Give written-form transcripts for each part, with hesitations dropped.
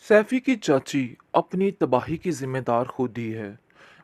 सैफी की चाची अपनी तबाही की जिम्मेदार खुद ही है।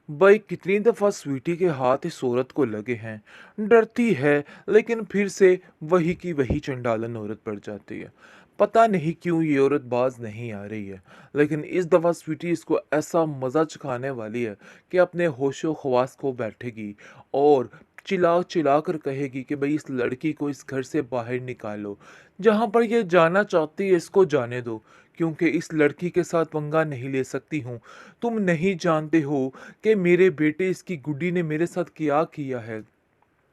भाई कितनी दफ़ा स्वीटी के हाथ इस औरत को लगे हैं। डरती है, लेकिन फिर से वही की वही चंडालन औरत पड़ जाती है। पता नहीं क्यों ये औरत बाज नहीं आ रही है। लेकिन इस दफ़ा स्वीटी इसको ऐसा मज़ा चखाने वाली है कि अपने होशो खवास को बैठेगी और चिल्ला चिल्ला कर कहेगी कि भाई इस लड़की को इस घर से बाहर निकालो। जहाँ पर ये जाना चाहती है इसको जाने दो, क्योंकि इस लड़की के साथ पंगा नहीं ले सकती हूँ। तुम नहीं जानते हो कि मेरे बेटे इसकी गुड्डी ने मेरे साथ क्या किया है।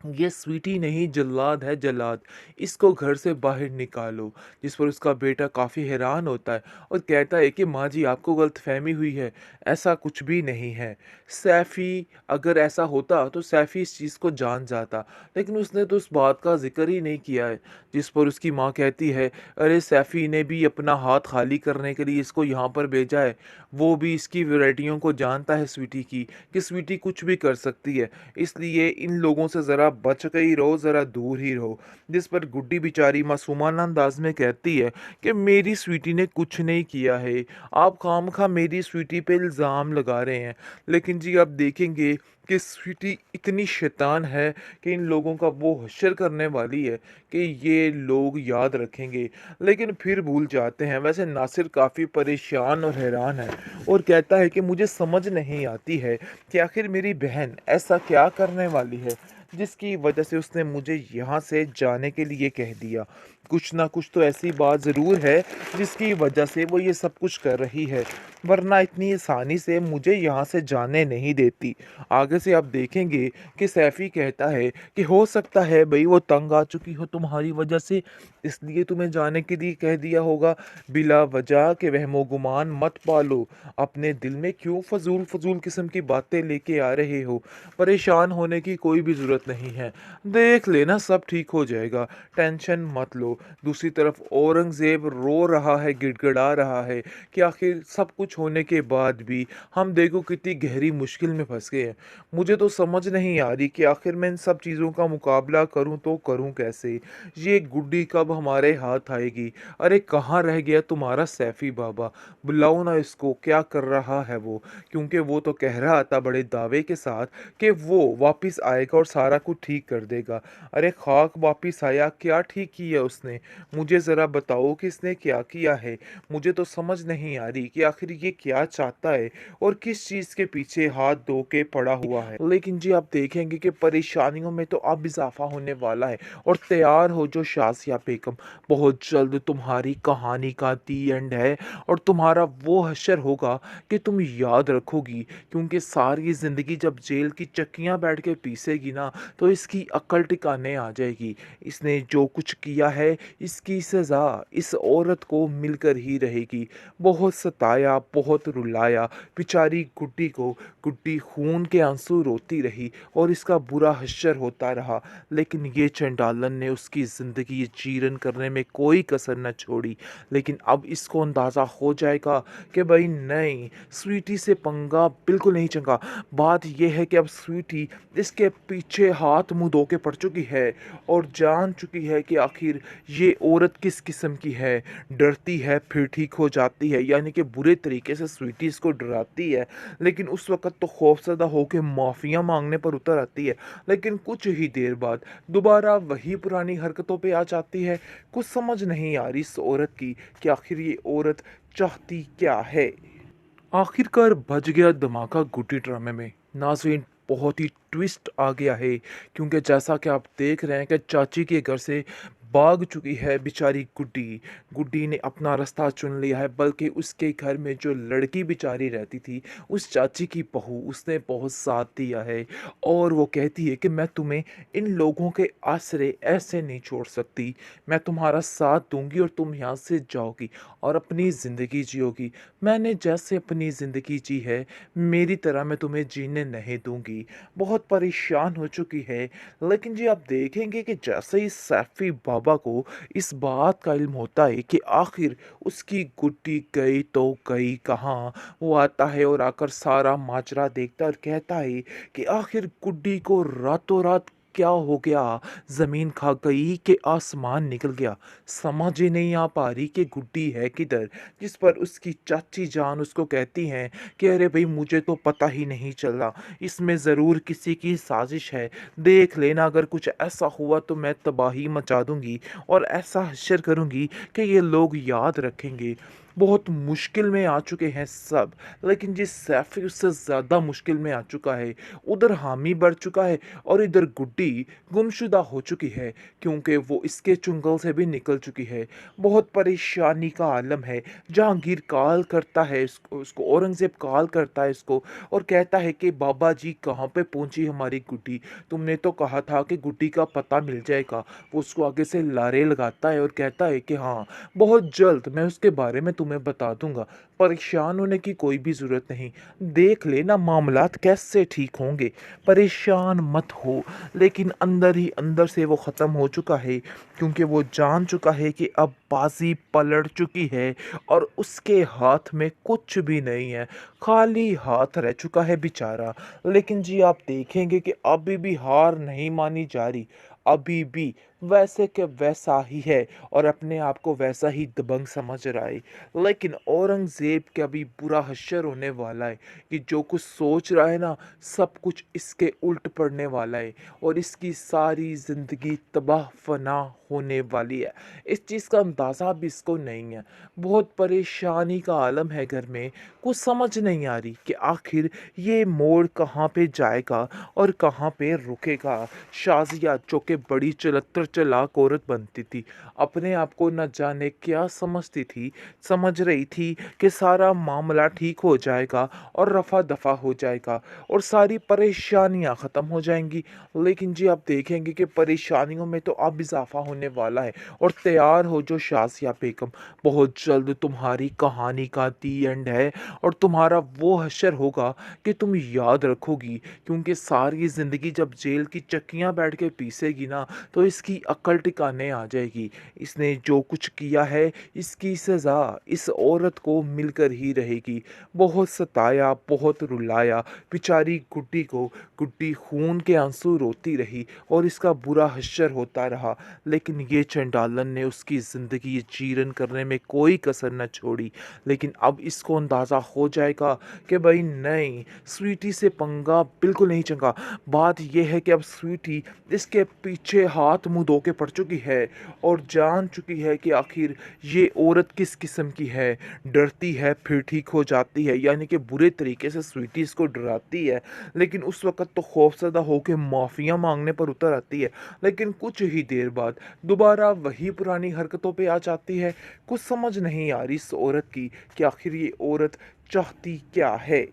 ये स्वीटी नहीं, जल्लाद है जल्लाद। इसको घर से बाहर निकालो। जिस पर उसका बेटा काफ़ी हैरान होता है और कहता है कि माँ जी आपको गलतफहमी हुई है, ऐसा कुछ भी नहीं है। सैफ़ी अगर ऐसा होता तो सैफ़ी इस चीज़ को जान जाता, लेकिन उसने तो उस बात का ज़िक्र ही नहीं किया है। जिस पर उसकी माँ कहती है, अरे सैफ़ी ने भी अपना हाथ खाली करने के लिए इसको यहाँ पर भेजा है। वो भी इसकी वैराइटियों को जानता है स्वीटी की, कि स्वीटी कुछ भी कर सकती है। इसलिए इन लोगों से ज़रा बच के ही रहो, ज़रा दूर ही रहो। जिस पर गुड्डी बेचारी मासूमाना अंदाज में कहती है कि मेरी स्वीटी ने कुछ नहीं किया है, आप खामखा मेरी स्वीटी पे इल्ज़ाम लगा रहे हैं। लेकिन जी आप देखेंगे कि स्वीटी इतनी शैतान है कि इन लोगों का वो हश्र करने वाली है कि ये लोग याद रखेंगे, लेकिन फिर भूल जाते हैं। वैसे नासिर काफ़ी परेशान और हैरान है और कहता है कि मुझे समझ नहीं आती है कि आखिर मेरी बहन ऐसा क्या करने वाली है जिसकी वजह से उसने मुझे यहाँ से जाने के लिए कह दिया। कुछ ना कुछ तो ऐसी बात ज़रूर है जिसकी वजह से वो ये सब कुछ कर रही है, वरना इतनी आसानी से मुझे यहाँ से जाने नहीं देती। आगे से आप देखेंगे कि सैफ़ी कहता है कि हो सकता है भई वो तंग आ चुकी हो तुम्हारी वजह से, इसलिए तुम्हें जाने के लिए कह दिया होगा। बिला वजह के वहमो गुमान मत पालो। अपने दिल में क्यों फ़ज़ूल फ़ज़ूल किस्म की बातें लेके आ रहे हो। परेशान होने की कोई भी ज़रूरत नहीं है। देख लेना सब ठीक हो जाएगा, टेंशन मत लो। दूसरी तरफ औरंगज़ेब रो रहा है, गिड़गिड़ा रहा है कि आखिर सब कुछ होने के बाद भी हम देखो कितनी गहरी मुश्किल में फँस गए हैं। मुझे तो समझ नहीं आ रही कि आखिर मैं इन सब चीज़ों का मुकाबला करूँ तो करूँ कैसे? ये गुड्डी कब हमारे हाथ आएगी? अरे कहाँ रह गया तुम्हारा सैफ़ी बाबा? बुलाओ ना इसको, क्या कर रहा है वो? क्योंकि वो तो कह रहा था बड़े दावे के साथ कि वो वापस आएगा और सारा कुछ ठीक कर देगा। अरे खाक वापस आया, क्या ठीक किया उसने? मुझे ज़रा बताओ कि इसने क्या किया है? मुझे तो समझ नहीं आ रही कि आखिर ये क्या चाहता है और किस चीज़ के पीछे हाथ धो के पड़ा हुआ है। लेकिन जी आप देखेंगे कि परेशानियों में तो अब इज़ाफ़ा होने वाला है और तैयार हो जो शाज़िया बेगम, बहुत जल्द तुम्हारी कहानी का दी एंड है और तुम्हारा वो हश्र होगा कि तुम याद रखोगी, क्योंकि सारी ज़िंदगी जब जेल की चक्कियाँ बैठ के पीसेगी ना, तो इसकी अक्ल टिकाने आ जाएगी। इसने जो कुछ किया है, इसकी सज़ा इस औरत को मिलकर ही रहेगी। बहुत सताया, बहुत रुलाया बेचारी गुड्डी को। गुड्डी खून के आंसू रोती रही और इसका बुरा हश्र होता रहा, लेकिन ये चंडालन ने उसकी ज़िंदगी चीरन करने में कोई कसर न छोड़ी। लेकिन अब इसको अंदाज़ा हो जाएगा कि भाई नहीं, स्वीटी से पंगा बिल्कुल नहीं चंगा। बात ये है कि अब स्वीटी इसके पीछे हाथ मुंह धो के पड़ चुकी है और जान चुकी है कि आखिर ये औरत किस किस्म की है। डरती है फिर ठीक हो जाती है, यानी कि बुरे तरीके से स्वीटी इसको डराती है, लेकिन उस वक़्त तो खौफ़ज़दा होके माफ़ियाँ माँगने पर उतर आती है। लेकिन कुछ ही देर बाद दोबारा वही पुरानी हरकतों पे आ जाती है। कुछ समझ नहीं आ रही इस औरत की कि आखिर ये औरत चाहती क्या है। आखिरकार बज गया धमाका गुड्डी ड्रामे में। नाज़रीन, बहुत ही ट्विस्ट आ गया है, क्योंकि जैसा कि आप देख रहे हैं कि चाची के घर से भाग चुकी है बेचारी गुड्डी। गुड्डी ने अपना रास्ता चुन लिया है, बल्कि उसके घर में जो लड़की बेचारी रहती थी, उस चाची की बहू, उसने बहुत साथ दिया है और वो कहती है कि मैं तुम्हें इन लोगों के आसरे ऐसे नहीं छोड़ सकती। मैं तुम्हारा साथ दूँगी और तुम यहाँ से जाओगी और अपनी ज़िंदगी जियोगी। मैंने जैसे अपनी ज़िंदगी जी है, मेरी तरह मैं तुम्हें जीने नहीं दूँगी। बहुत परेशान हो चुकी है, लेकिन जी आप देखेंगे कि जैसे ही सैफ़ी बाबा को इस बात का इल्म होता है कि आखिर उसकी गुड्डी गई तो गई कहाँ, वो आता है और आकर सारा माजरा देखता है और कहता है कि आखिर गुड्डी को रातों रात क्या हो गया? ज़मीन खा गई कि आसमान निकल गया? समझ ही नहीं आ पा रही कि गुड्डी है किधर? जिस पर उसकी चाची जान उसको कहती हैं कि अरे भई मुझे तो पता ही नहीं चला, इसमें ज़रूर किसी की साज़िश है। देख लेना अगर कुछ ऐसा हुआ तो मैं तबाही मचा दूँगी और ऐसा हश्र करूँगी कि ये लोग याद रखेंगे। बहुत मुश्किल में आ चुके हैं सब, लेकिन जिस सैफ़ी उससे ज़्यादा मुश्किल में आ चुका है। उधर हामी बढ़ चुका है और इधर गुड्डी गुमशुदा हो चुकी है, क्योंकि वो इसके चुंगल से भी निकल चुकी है। बहुत परेशानी का आलम है। जहांगीर कॉल करता है इसको, औरंगज़ेब कॉल करता है इसको और कहता है कि बाबा जी कहाँ पे पहुँची हमारी गुड्डी? तुमने तो कहा था कि गुड्डी का पता मिल जाएगा। वो उसको आगे से लारे लगाता है और कहता है कि हाँ, बहुत जल्द मैं उसके बारे में तुम्हें बता दूँगा। परेशान होने की कोई भी ज़रूरत नहीं। देख लेना मामलात कैसे ठीक होंगे। परेशान मत हो। लेकिन अंदर ही अंदर से वो ख़त्म हो चुका है, क्योंकि वो जान चुका है कि अब बाजी पलट चुकी है और उसके हाथ में कुछ भी नहीं है। खाली हाथ रह चुका है बेचारा। लेकिन जी आप देखेंगे कि अभी भी हार नहीं मानी जा रही। अभी भी वैसे के वैसा ही है और अपने आप को वैसा ही दबंग समझ रहा है। लेकिन औरंगज़ेब का भी बुरा हश्र होने वाला है कि जो कुछ सोच रहा है ना, सब कुछ इसके उल्ट पड़ने वाला है और इसकी सारी ज़िंदगी तबाह फना होने वाली है। इस चीज़ का अंदाज़ा भी इसको नहीं है। बहुत परेशानी का आलम है घर में। कुछ समझ नहीं आ रही कि आखिर ये मोड़ कहाँ पे जाएगा और कहाँ पे रुकेगा। शाज़िया जो कि बड़ी चलत्तर चालाक औरत बनती थी, अपने आप को न जाने क्या समझती थी। समझ रही थी कि सारा मामला ठीक हो जाएगा और रफ़ा दफ़ा हो जाएगा और सारी परेशानियां ख़त्म हो जाएंगी। लेकिन जी आप देखेंगे कि परेशानियों में तो अब इजाफा होने वाला है। और तैयार हो जो शाज़िया बेगम, बहुत जल्द तुम्हारी कहानी का दी एंड है और तुम्हारा वो हश्र होगा कि तुम याद रखोगी, क्योंकि सारी ज़िंदगी जब जेल की चक्कियाँ बैठ के पीसेगी ना, तो इसकी अक्ल टिकाने आ जाएगी। इसने जो कुछ किया है इसकी सज़ा इस औरत को मिलकर ही रहेगी। बहुत सताया, बहुत रुलाया बेचारी गुड्डी को। गुड्डी खून के आंसू रोती रही और इसका बुरा हश्र होता रहा। लेकिन ये चंडालन ने उसकी ज़िंदगी जीर्ण करने में कोई कसर न छोड़ी। लेकिन अब इसको अंदाज़ा हो जाएगा कि भाई नहीं, स्वीटी से पंगा बिल्कुल नहीं चंगा। बात यह है कि अब स्वीटी इसके पीछे हाथ मुंह धो के पड़ चुकी है और जान चुकी है कि आखिर ये औरत किस किस्म की है। डरती है फिर ठीक हो जाती है, यानी कि बुरे तरीके से स्वीटी इसको डराती है, लेकिन उस वक़्त तो खौफज़दा होके माफ़िया माँगने पर उतर आती है। लेकिन कुछ ही देर बाद दोबारा वही पुरानी हरकतों पे आ जाती है। कुछ समझ नहीं आ रही इस औरत की कि आखिर ये औरत चाहती क्या है।